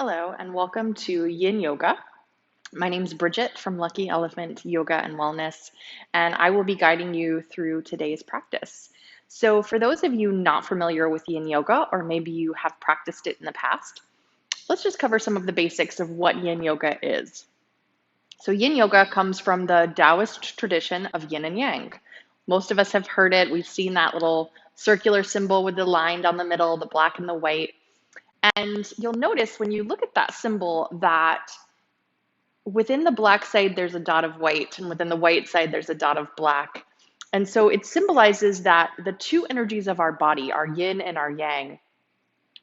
Hello and welcome to Yin Yoga. My name's Bridget from Lucky Elephant Yoga and Wellness, and I will be guiding you through today's practice. So, for those of you not familiar with Yin Yoga, or maybe you have practiced it in the past, let's just cover some of the basics of what Yin Yoga is. So, Yin Yoga comes from the Taoist tradition of Yin and Yang. Most of us have heard it. We've seen that little circular symbol with the line down the middle, the black and the white. And you'll notice when you look at that symbol that within the black side, there's a dot of white, and within the white side, there's a dot of black. And so it symbolizes that the two energies of our body, our yin and our yang,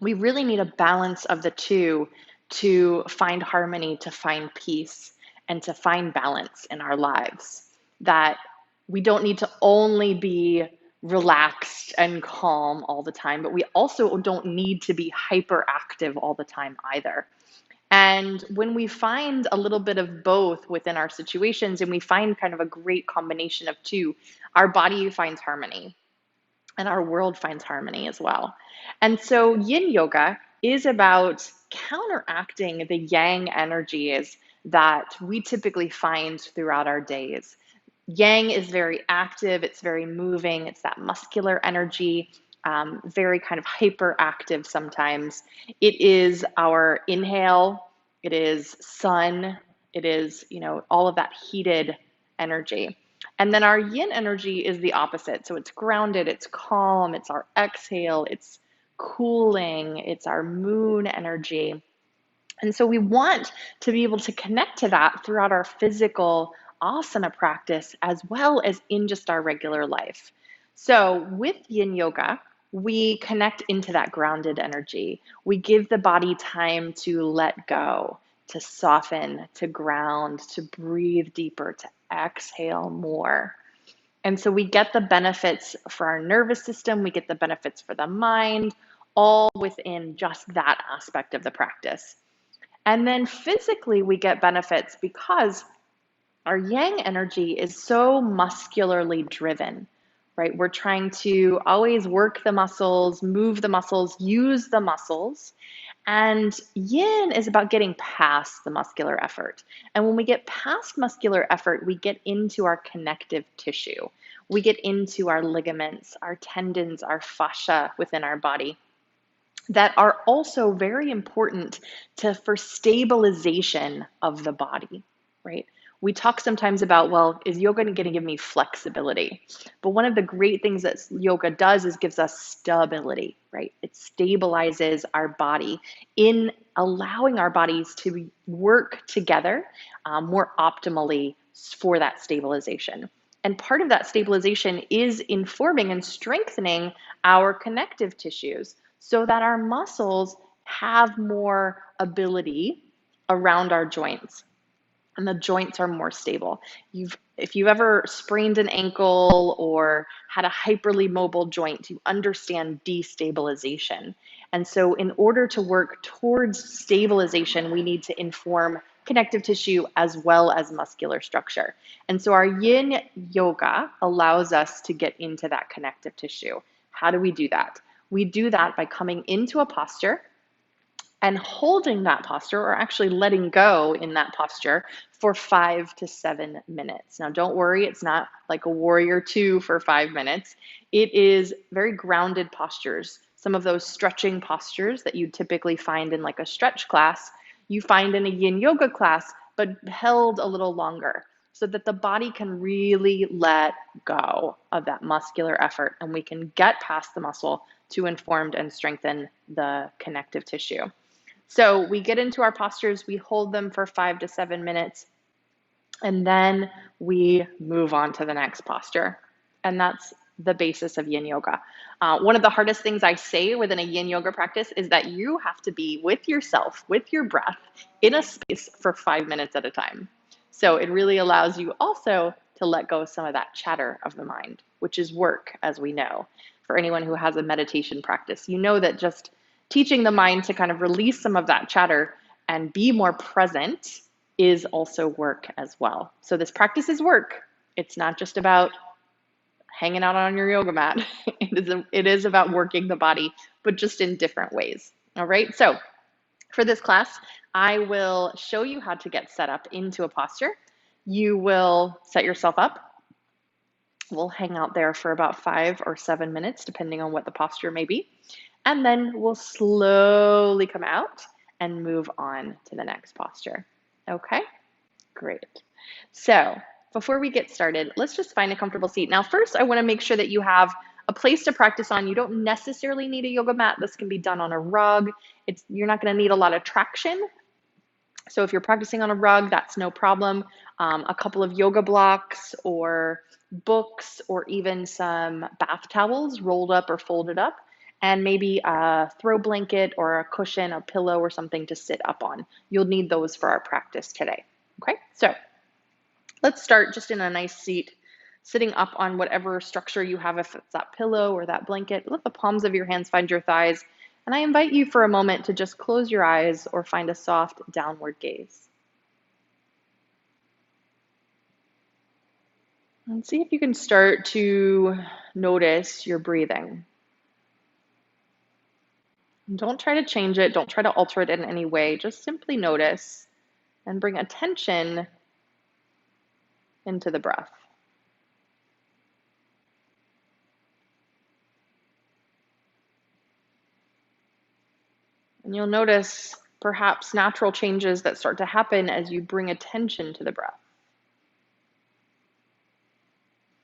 we really need a balance of the two to find harmony, to find peace, and to find balance in our lives. That we don't need to only be relaxed and calm all the time, but we also don't need to be hyperactive all the time either. And when we find a little bit of both within our situations and we find kind of a great combination of two, our body finds harmony and our world finds harmony as well. And so yin yoga is about counteracting the yang energies that we typically find throughout our days. Yang is very active, it's very moving, it's that muscular energy, very kind of hyperactive sometimes. It is our inhale, it is sun, it is, all of that heated energy. And then our yin energy is the opposite. So it's grounded, it's calm, it's our exhale, it's cooling, it's our moon energy. And so we want to be able to connect to that throughout our physical asana practice as well as in just our regular life. So with yin yoga, we connect into that grounded energy. We give the body time to let go, to soften, to ground, to breathe deeper, to exhale more. And so we get the benefits for our nervous system, we get the benefits for the mind, all within just that aspect of the practice. And then physically, we get benefits because our yang energy is so muscularly driven, right? We're trying to always work the muscles, move the muscles, use the muscles. And yin is about getting past the muscular effort. And when we get past muscular effort, we get into our connective tissue. We get into our ligaments, our tendons, our fascia within our body that are also very important for stabilization of the body, right? We talk sometimes about, well, is yoga going to give me flexibility? But one of the great things that yoga does is gives us stability, right? It stabilizes our body in allowing our bodies to work together more optimally for that stabilization. And part of that stabilization is informing and strengthening our connective tissues so that our muscles have more ability around our joints and the joints are more stable. If you've ever sprained an ankle or had a hyperly mobile joint, you understand destabilization. And so in order to work towards stabilization, we need to inform connective tissue as well as muscular structure. And so our yin yoga allows us to get into that connective tissue. How do we do that? We do that by coming into a posture and holding that posture, or actually letting go in that posture for 5 to 7 minutes. Now, don't worry, it's not like a warrior two for 5 minutes. It is very grounded postures. Some of those stretching postures that you typically find in like a stretch class, you find in a yin yoga class, but held a little longer so that the body can really let go of that muscular effort and we can get past the muscle to inform and strengthen the connective tissue. So we get into our postures, we hold them for 5 to 7 minutes, and then we move on to the next posture. And that's the basis of yin yoga. One of the hardest things I say within a yin yoga practice is that you have to be with yourself, with your breath, in a space for 5 minutes at a time. So it really allows you also to let go of some of that chatter of the mind, which is work, as we know. For anyone who has a meditation practice, you know that just teaching the mind to kind of release some of that chatter and be more present is also work as well. So this practice is work. It's not just about hanging out on your yoga mat. It is about working the body, but just in different ways. All right. So For this class, I will show you how to get set up into a posture. You will set yourself up. We'll hang out there for about 5 or 7 minutes, depending on what the posture may be. And then we'll slowly come out and move on to the next posture. Okay, great. So before we get started, let's just find a comfortable seat. Now, first, I want to make sure that you have a place to practice on. You don't necessarily need a yoga mat. This can be done on a rug. You're not going to need a lot of traction. So if you're practicing on a rug, that's no problem. A couple of yoga blocks or books or even some bath towels rolled up or folded up, and maybe a throw blanket or a cushion, a pillow or something to sit up on. You'll need those for our practice today. Okay, so let's start just in a nice seat, sitting up on whatever structure you have, if it's that pillow or that blanket. Let the palms of your hands find your thighs. And I invite you for a moment to just close your eyes or find a soft downward gaze. And see if you can start to notice your breathing. And don't try to change it. Don't try to alter it in any way. Just simply notice and bring attention into the breath. And you'll notice perhaps natural changes that start to happen as you bring attention to the breath.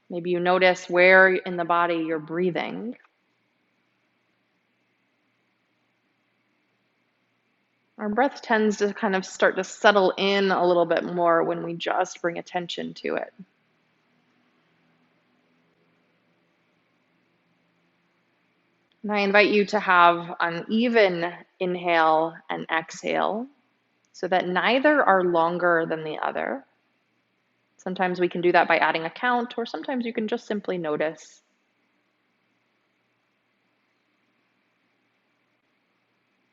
Maybe you notice where in the body you're breathing. Our breath tends to kind of start to settle in a little bit more when we just bring attention to it. And I invite you to have an even inhale and exhale so that neither are longer than the other. Sometimes we can do that by adding a count, or sometimes you can just simply notice.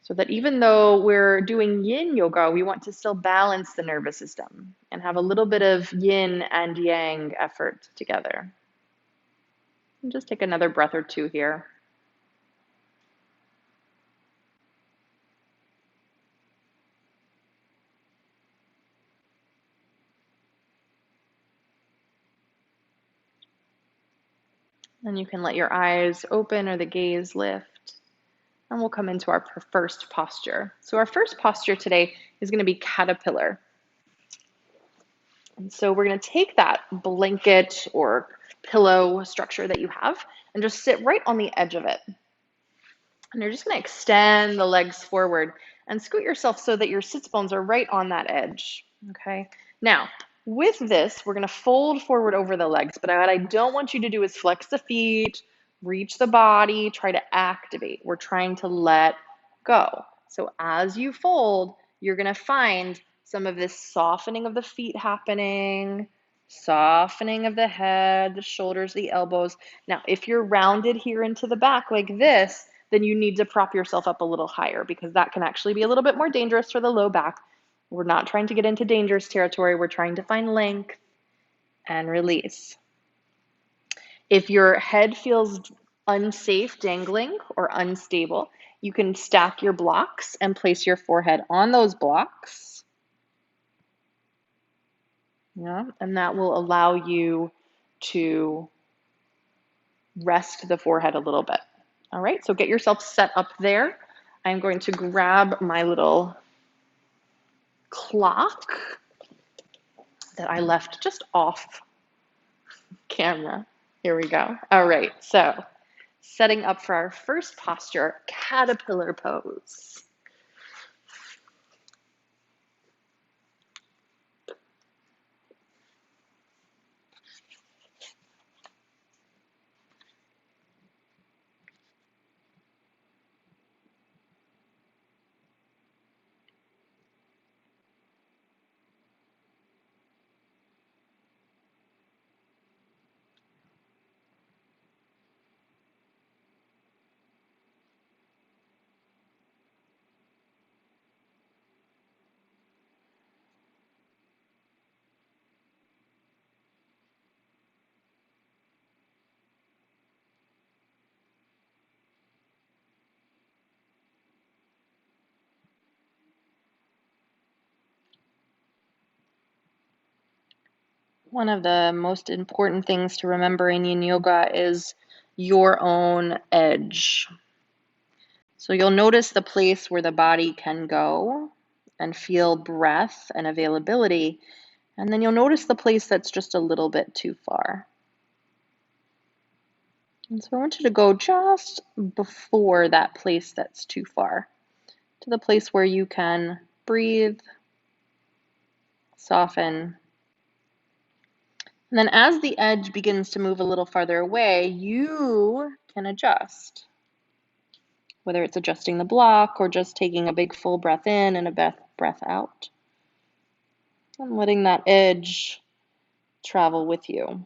So that even though we're doing yin yoga, we want to still balance the nervous system and have a little bit of yin and yang effort together. And just take another breath or two here. And you can let your eyes open or the gaze lift. And we'll come into our first posture. So our first posture today is going to be caterpillar. And so we're going to take that blanket or pillow structure that you have and just sit right on the edge of it. And you're just going to extend the legs forward and scoot yourself so that your sits bones are right on that edge. Okay. Now, with this, we're going to fold forward over the legs, but what I don't want you to do is flex the feet, reach the body, try to activate. We're trying to let go. So as you fold, you're going to find some of this softening of the feet happening, softening of the head, the shoulders, the elbows. Now, if you're rounded here into the back like this, then you need to prop yourself up a little higher because that can actually be a little bit more dangerous for the low back. We're not trying to get into dangerous territory. We're trying to find length and release. If your head feels unsafe dangling or unstable, you can stack your blocks and place your forehead on those blocks. Yeah, and that will allow you to rest the forehead a little bit. All right, so get yourself set up there. I'm going to grab my little clock that I left just off camera. Here we go. All right, so setting up for our first posture, caterpillar pose. One of the most important things to remember in yin yoga is your own edge. So you'll notice the place where the body can go and feel breath and availability. And then you'll notice the place that's just a little bit too far. And so I want you to go just before that place that's too far, to the place where you can breathe, soften. And then as the edge begins to move a little farther away, you can adjust, whether it's adjusting the block or just taking a big full breath in and a breath out, and letting that edge travel with you.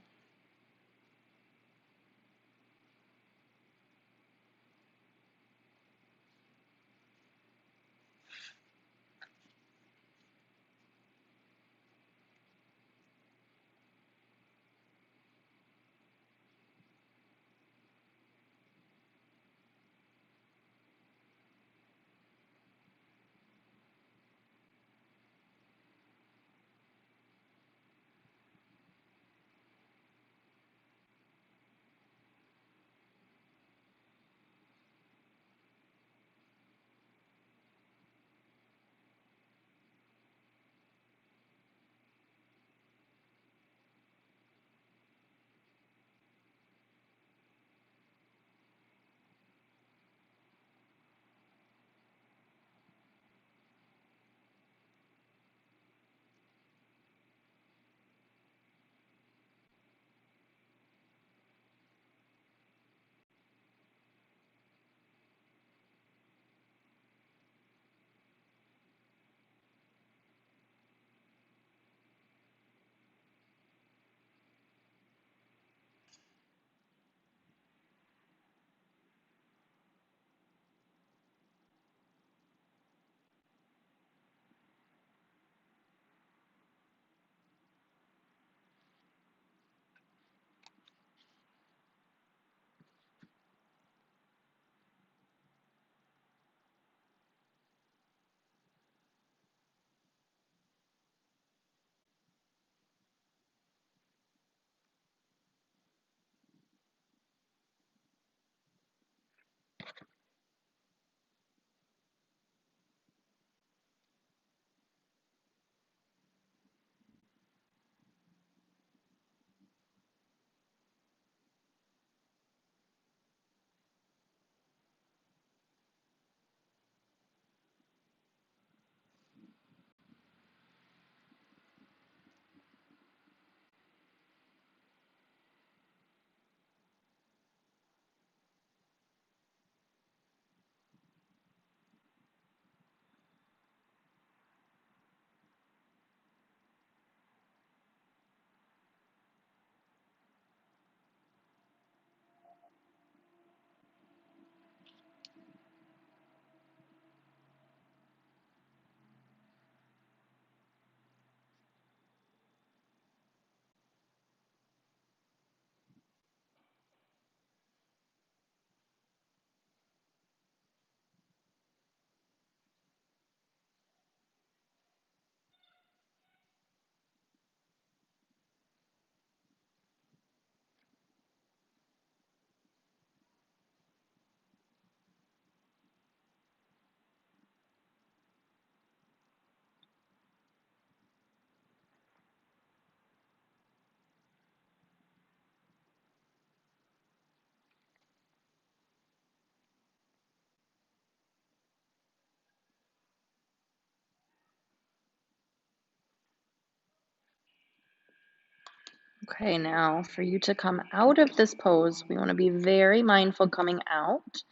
Okay, now for you to come out of this pose, we want to be very mindful coming out.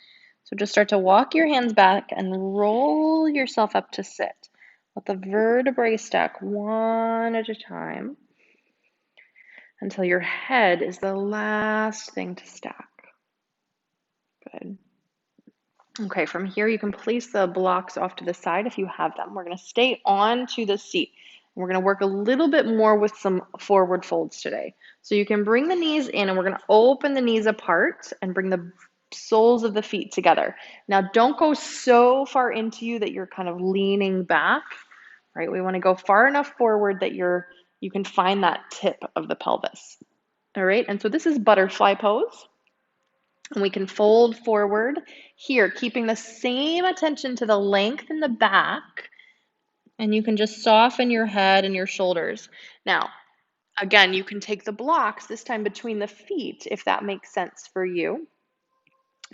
So just start to walk your hands back and roll yourself up to sit. Let the vertebrae stack one at a time until your head is the last thing to stack. Good. Okay, from here you can place the blocks off to the side if you have them. We're going to stay on to the seat. We're going to work a little bit more with some forward folds today. So you can bring the knees in and we're going to open the knees apart and bring the soles of the feet together. Now don't go so far into you that you're kind of leaning back, right? We want to go far enough forward that you're you can find that tip of the pelvis. All right, and so this is butterfly pose. And we can fold forward here, keeping the same attention to the length in the back. And you can just soften your head and your shoulders. Now, again, you can take the blocks this time between the feet if that makes sense for you.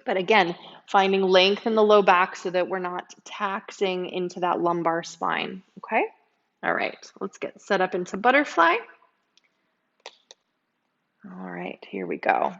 But again, finding length in the low back so that we're not taxing into that lumbar spine. Okay? All right, let's get set up into butterfly. All right, here we go.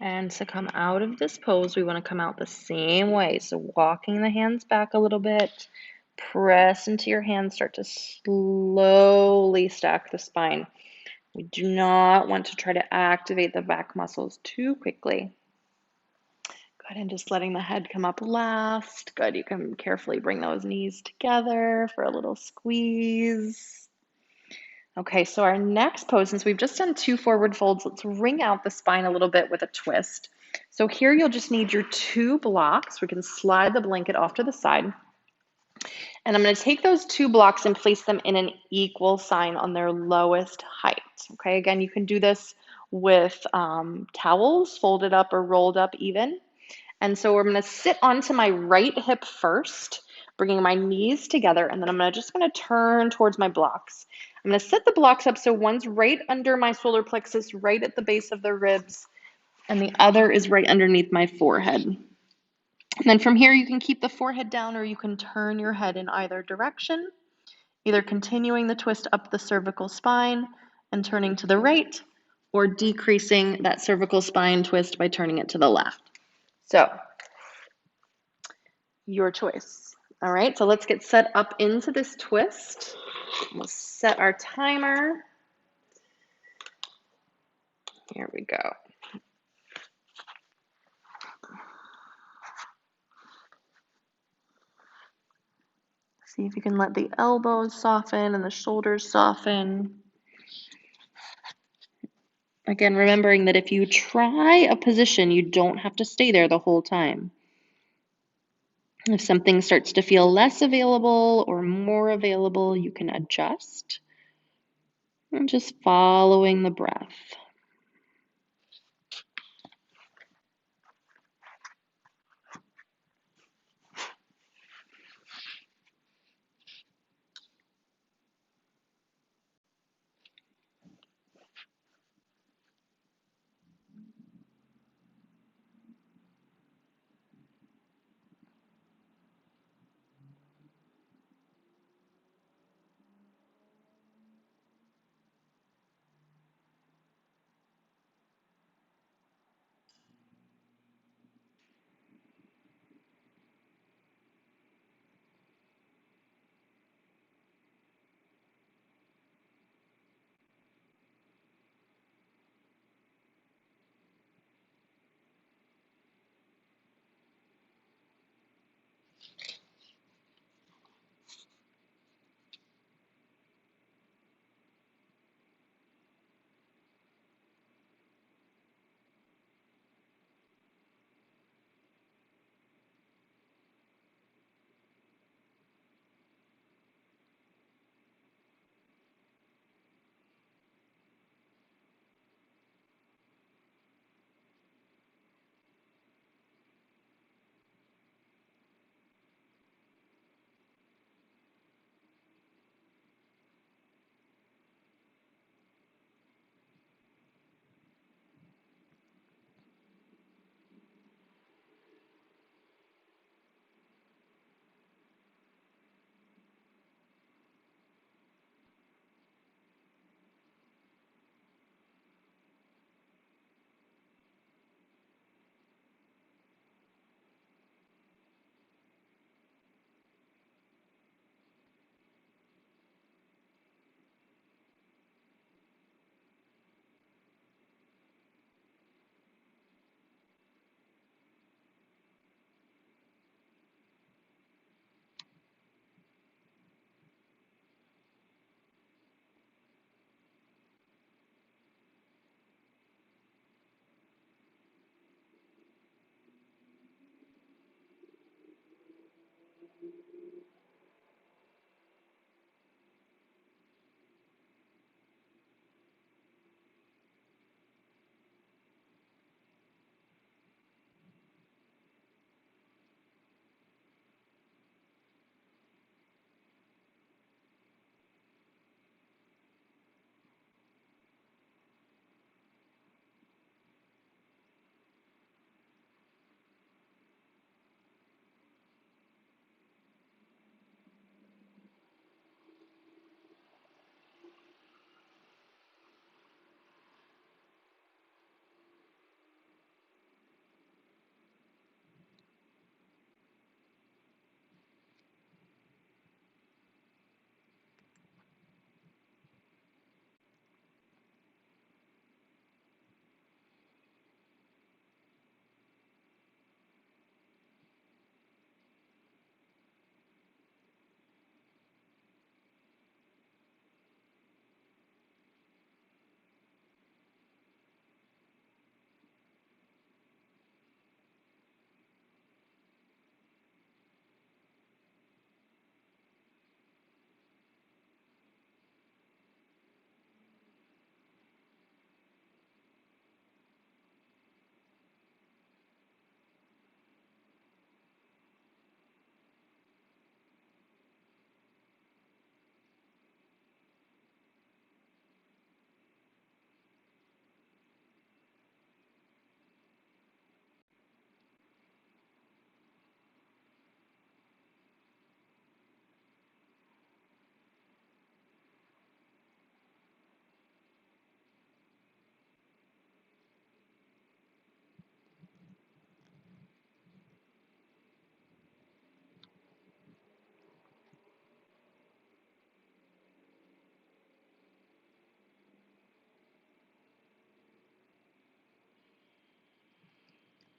And to come out of this pose, we want to come out the same way. So walking the hands back a little bit, press into your hands, start to slowly stack the spine. We do not want to try to activate the back muscles too quickly. Good, and just letting the head come up last. Good, you can carefully bring those knees together for a little squeeze. Okay, so our next pose, since we've just done 2 forward folds, let's wring out the spine a little bit with a twist. So here you'll just need your 2 blocks. We can slide the blanket off to the side. And I'm going to take those 2 blocks and place them in an equal sign on their lowest height. Okay, again, you can do this with towels folded up or rolled up even. And so we're going to sit onto my right hip first, bringing my knees together, and then I'm just going to turn towards my blocks. I'm going to set the blocks up so one's right under my solar plexus, right at the base of the ribs, and the other is right underneath my forehead. And then from here, you can keep the forehead down or you can turn your head in either direction, either continuing the twist up the cervical spine and turning to the right, or decreasing that cervical spine twist by turning it to the left. So, your choice. All right, so let's get set up into this twist. We'll set our timer. Here we go. See if you can let the elbows soften and the shoulders soften. Again, remembering that if you try a position, you don't have to stay there the whole time. If something starts to feel less available or more available, you can adjust. And just following the breath.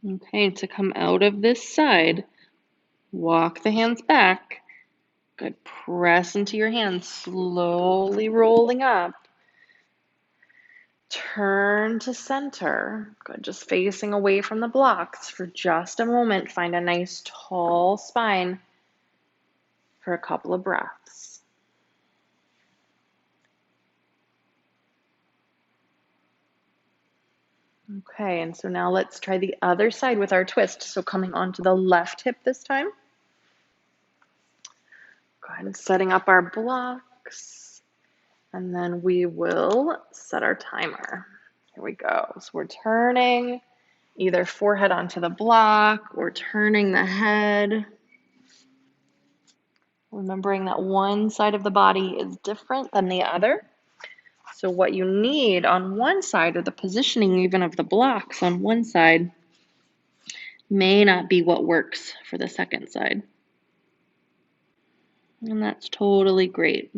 Okay, to come out of this side, walk the hands back. Good. Press into your hands, slowly rolling up. Turn to center. Good. Just facing away from the blocks for just a moment. Find a nice tall spine for a couple of breaths. Okay, and so now let's try the other side with our twist. So coming onto the left hip this time. Go ahead and setting up our blocks. And then we will set our timer. Here we go. So we're turning either forehead onto the block or turning the head. Remembering that one side of the body is different than the other. So what you need on one side, or the positioning even of the blocks on one side, may not be what works for the second side. And that's totally great.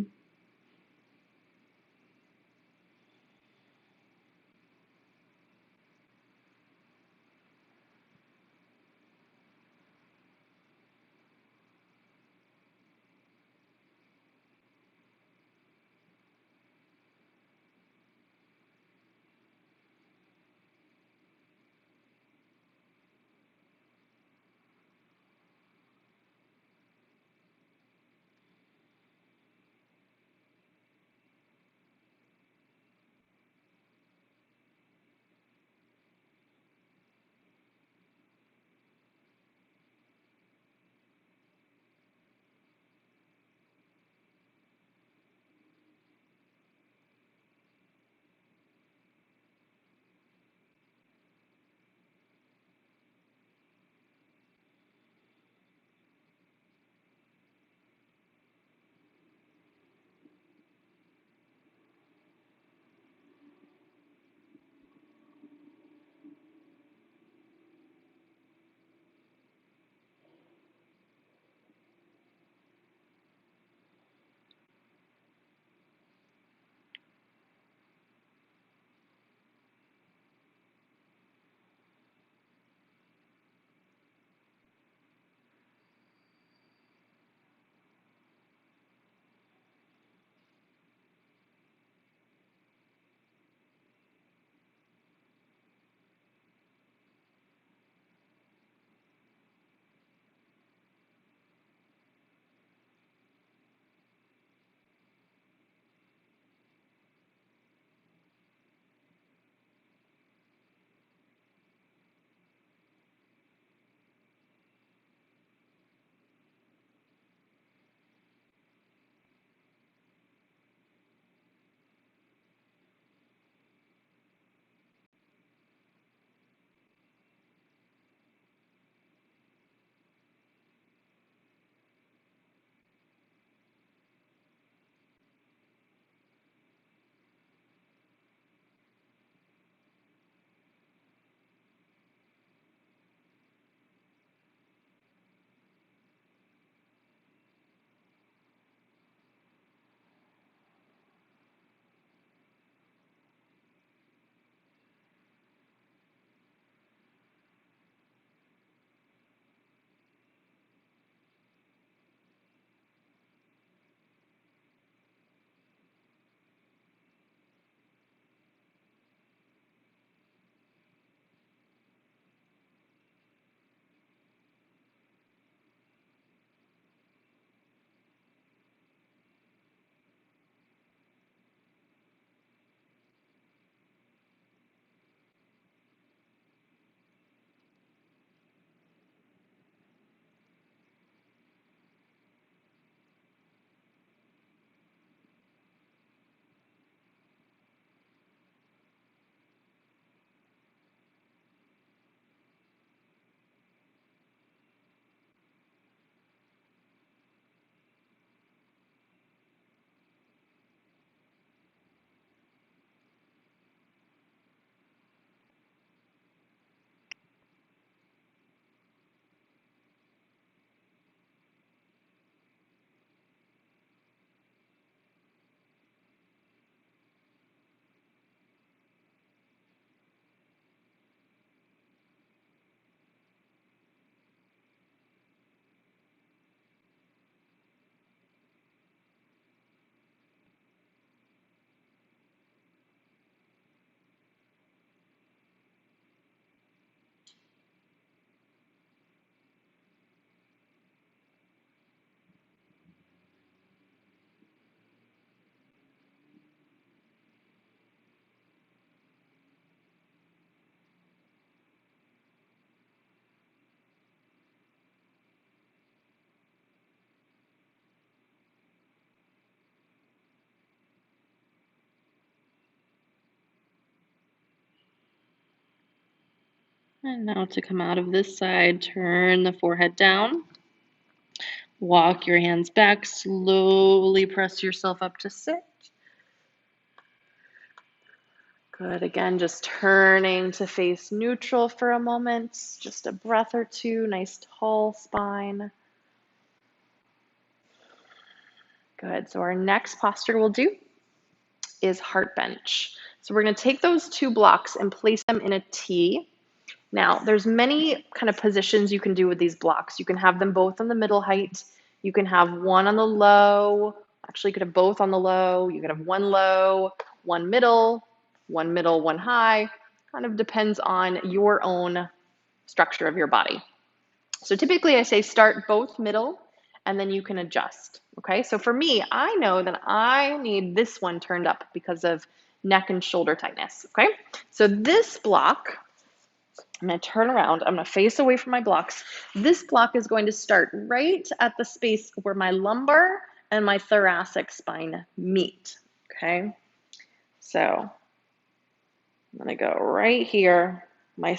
And now to come out of this side, turn the forehead down. Walk your hands back, slowly press yourself up to sit. Good, again, just turning to face neutral for a moment, just a breath or two, nice tall spine. Good, so our next posture we'll do is heart bench. So we're gonna take those two blocks and place them in a T. Now, there's many kind of positions you can do with these blocks. You can have them both on the middle height. You can have one on the low. Actually, you could have both on the low. You could have one low, one middle, one high. Kind of depends on your own structure of your body. So typically I say start both middle and then you can adjust. Okay, so for me, I know that I need this one turned up because of neck and shoulder tightness. Okay, so this block, I'm going to turn around. I'm going to face away from my blocks. This block is going to start right at the space where my lumbar and my thoracic spine meet. Okay, so I'm going to go right here. My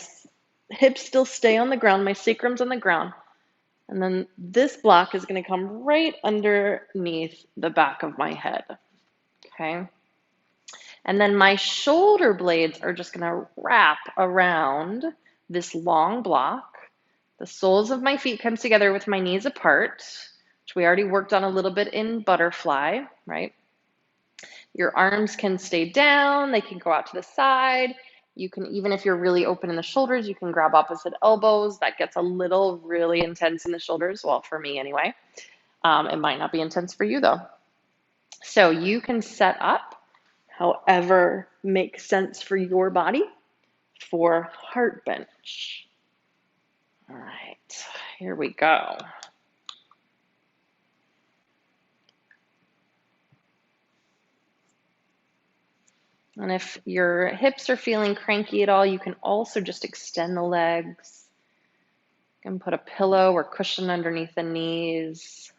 hips still stay on the ground. My sacrum's on the ground. And then this block is going to come right underneath the back of my head. Okay. And then my shoulder blades are just going to wrap around this long block. The soles of my feet come together with my knees apart, which we already worked on a little bit in butterfly, right? Your arms can stay down, they can go out to the side. You can, even if you're really open in the shoulders, you can grab opposite elbows. That gets a little really intense in the shoulders, well, for me anyway. It might not be intense for you though. So you can set up however makes sense for your body for heart bench. All right, here we go. And if your hips are feeling cranky at all, you can also just extend the legs. You can put a pillow or cushion underneath the knees.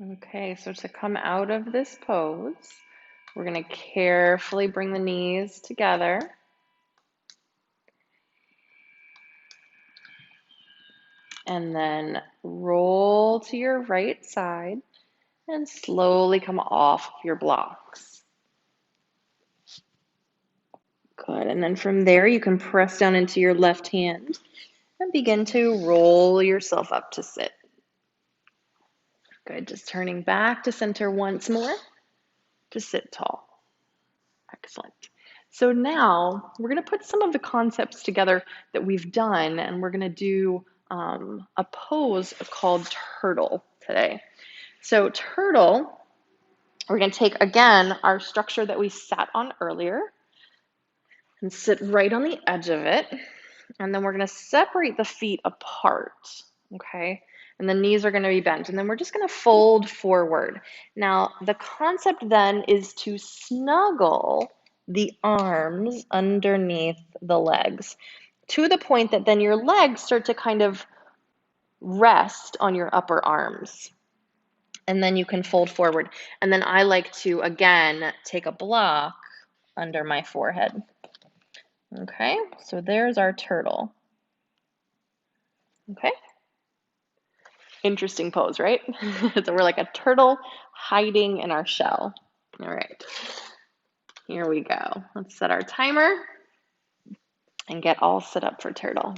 Okay, so to come out of this pose, we're going to carefully bring the knees together. And then roll to your right side and slowly come off your blocks. Good. And then from there, you can press down into your left hand and begin to roll yourself up to sit. Good. Just turning back to center once more to sit tall. Excellent. So now we're going to put some of the concepts together that we've done, and we're going to do a pose called turtle today. So turtle, we're going to take again our structure that we sat on earlier and sit right on the edge of it. And then we're going to separate the feet apart, okay? And the knees are going to be bent. And then we're just going to fold forward. Now, the concept then is to snuggle the arms underneath the legs to the point that then your legs start to kind of rest on your upper arms. And then you can fold forward. And then I like to, again, take a block under my forehead. Okay, so there's our turtle. Okay. Interesting pose, right? So we're like a turtle hiding in our shell. All right, here we go. Let's set our timer and get all set up for turtle.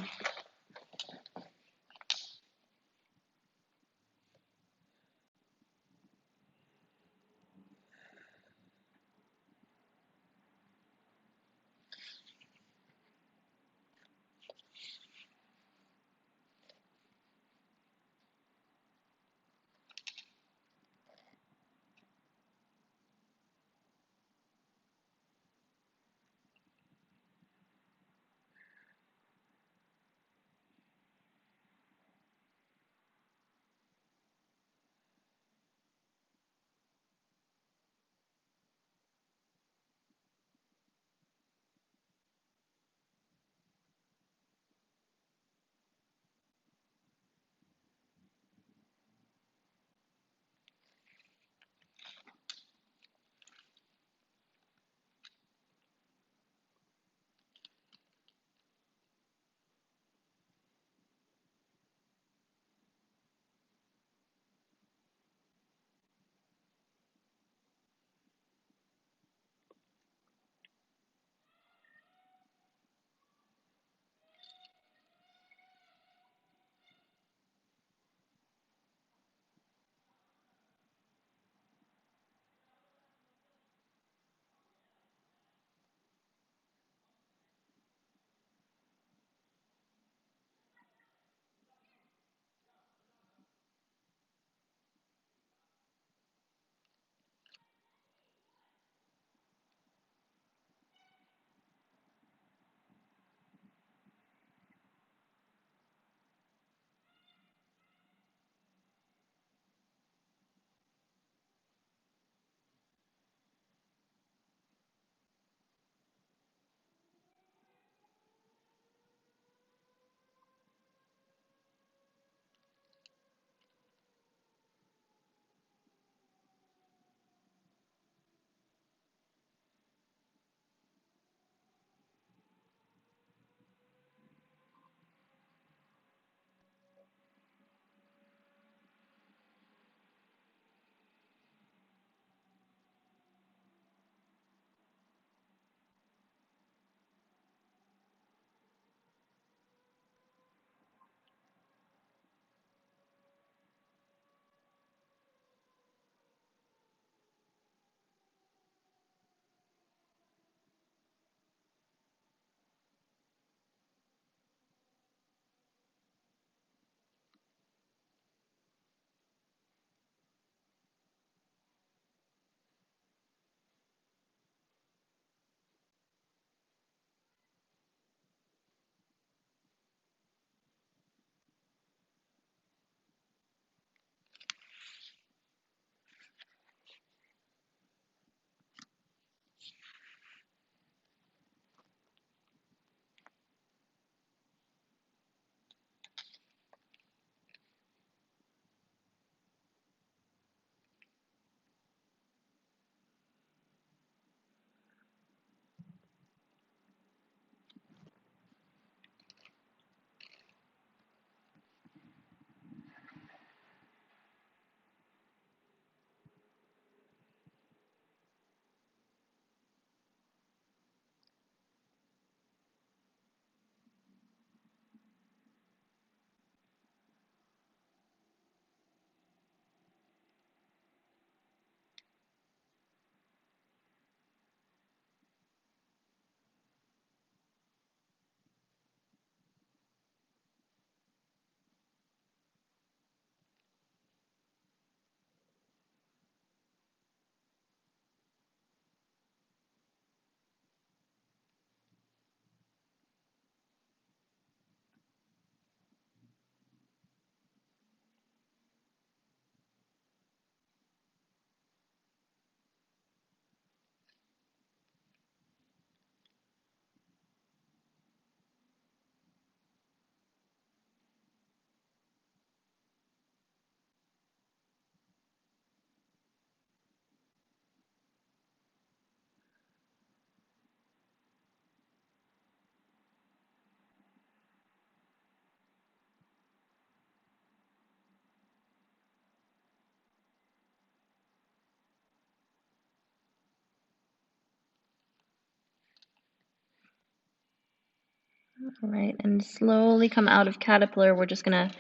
All right, and slowly come out of caterpillar. We're just gonna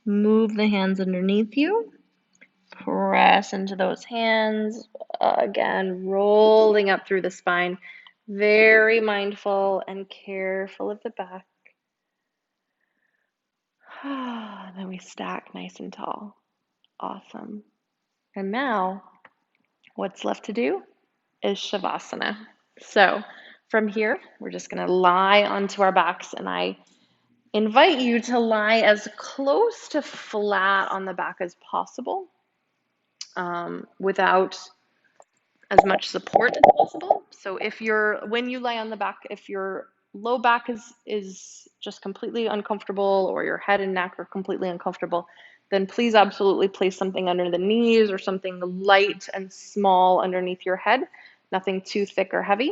move the hands underneath you. Press into those hands. Again, rolling up through the spine. Very mindful and careful of the back. Then we stack nice and tall. Awesome. And now, what's left to do is Shavasana. So from here, we're just going to lie onto our backs, and I invite you to lie as close to flat on the back as possible, without as much support as possible. So when you lie on the back, if your low back is just completely uncomfortable, or your head and neck are completely uncomfortable, then please absolutely place something under the knees or something light and small underneath your head, nothing too thick or heavy.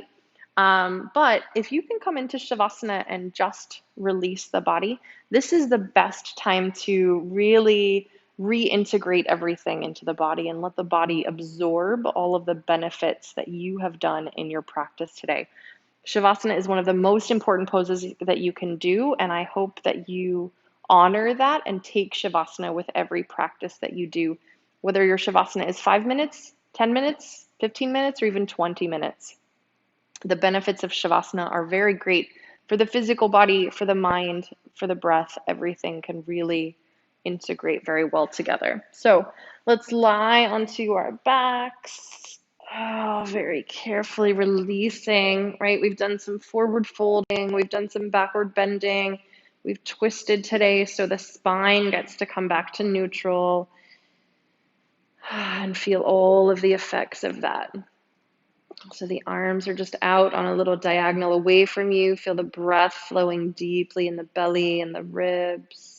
But if you can come into Shavasana and just release the body, this is the best time to really reintegrate everything into the body and let the body absorb all of the benefits that you have done in your practice today. Shavasana is one of the most important poses that you can do, and I hope that you honor that and take Shavasana with every practice that you do, whether your Shavasana is 5 minutes, 10 minutes, 15 minutes, or even 20 minutes. The benefits of Shavasana are very great for the physical body, for the mind, for the breath. Everything can really integrate very well together. So let's lie onto our backs. Oh, very carefully releasing, right? We've done some forward folding, we've done some backward bending, we've twisted today so the spine gets to come back to neutral, and feel all of the effects of that. So the arms are just out on a little diagonal away from you. Feel the breath flowing deeply in the belly and the ribs.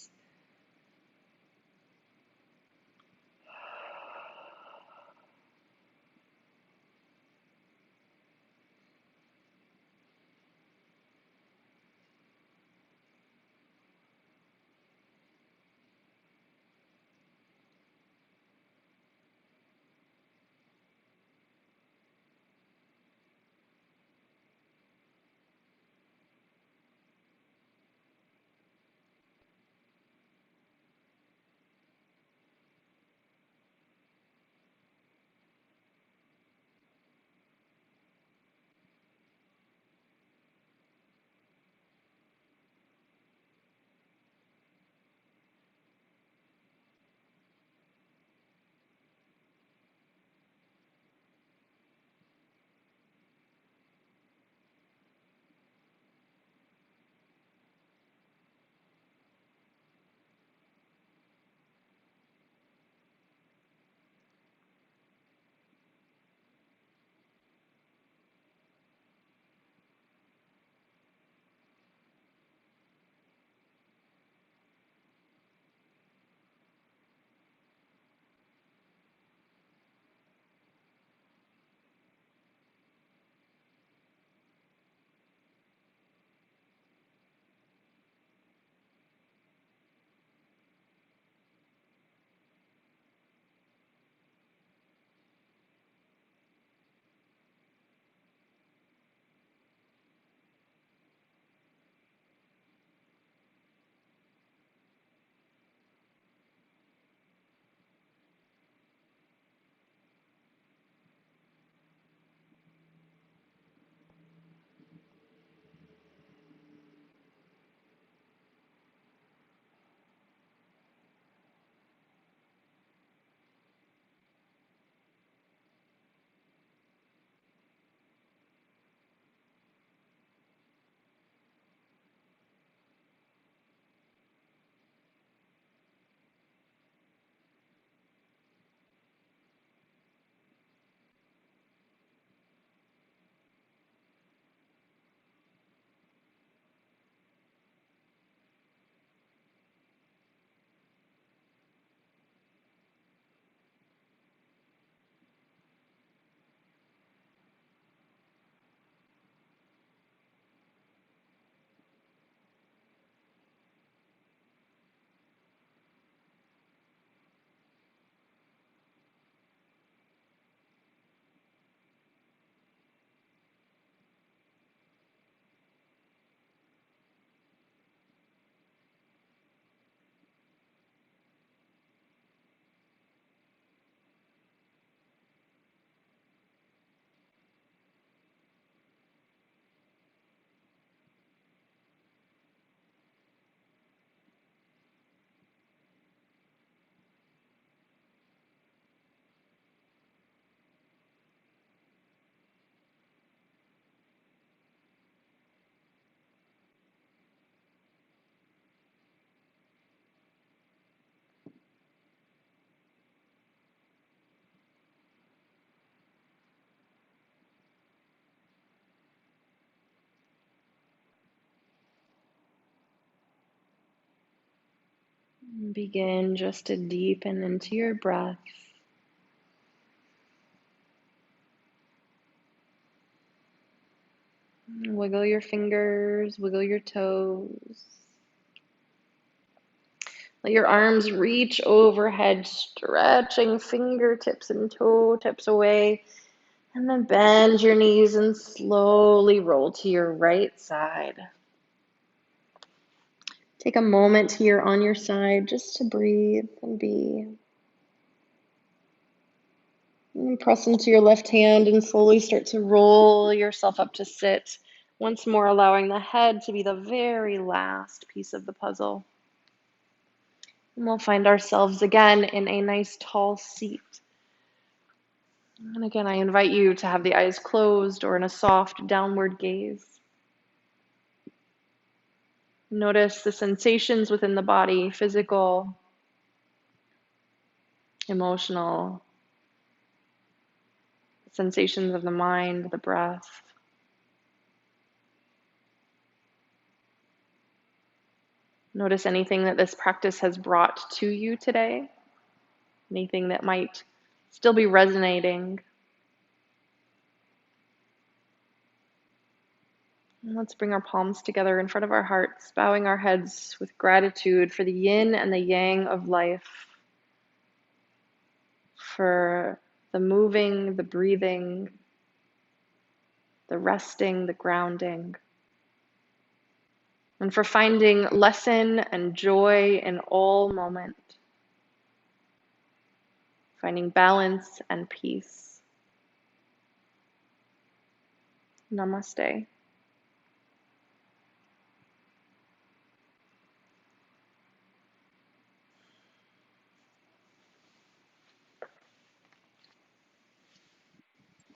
Begin just to deepen into your breath. Wiggle your fingers, wiggle your toes. Let your arms reach overhead, stretching fingertips and toe tips away. And then bend your knees and slowly roll to your right side. Take a moment here on your side just to breathe and be. And press into your left hand and slowly start to roll yourself up to sit. Once more, allowing the head to be the very last piece of the puzzle. And we'll find ourselves again in a nice tall seat. And again, I invite you to have the eyes closed or in a soft downward gaze. Notice the sensations within the body, physical, emotional, sensations of the mind, the breath. Notice anything that this practice has brought to you today, anything that might still be resonating. And let's bring our palms together in front of our hearts, bowing our heads with gratitude for the yin and the yang of life, for the moving, the breathing, the resting, the grounding, and for finding lesson and joy in all moment, finding balance and peace. Namaste.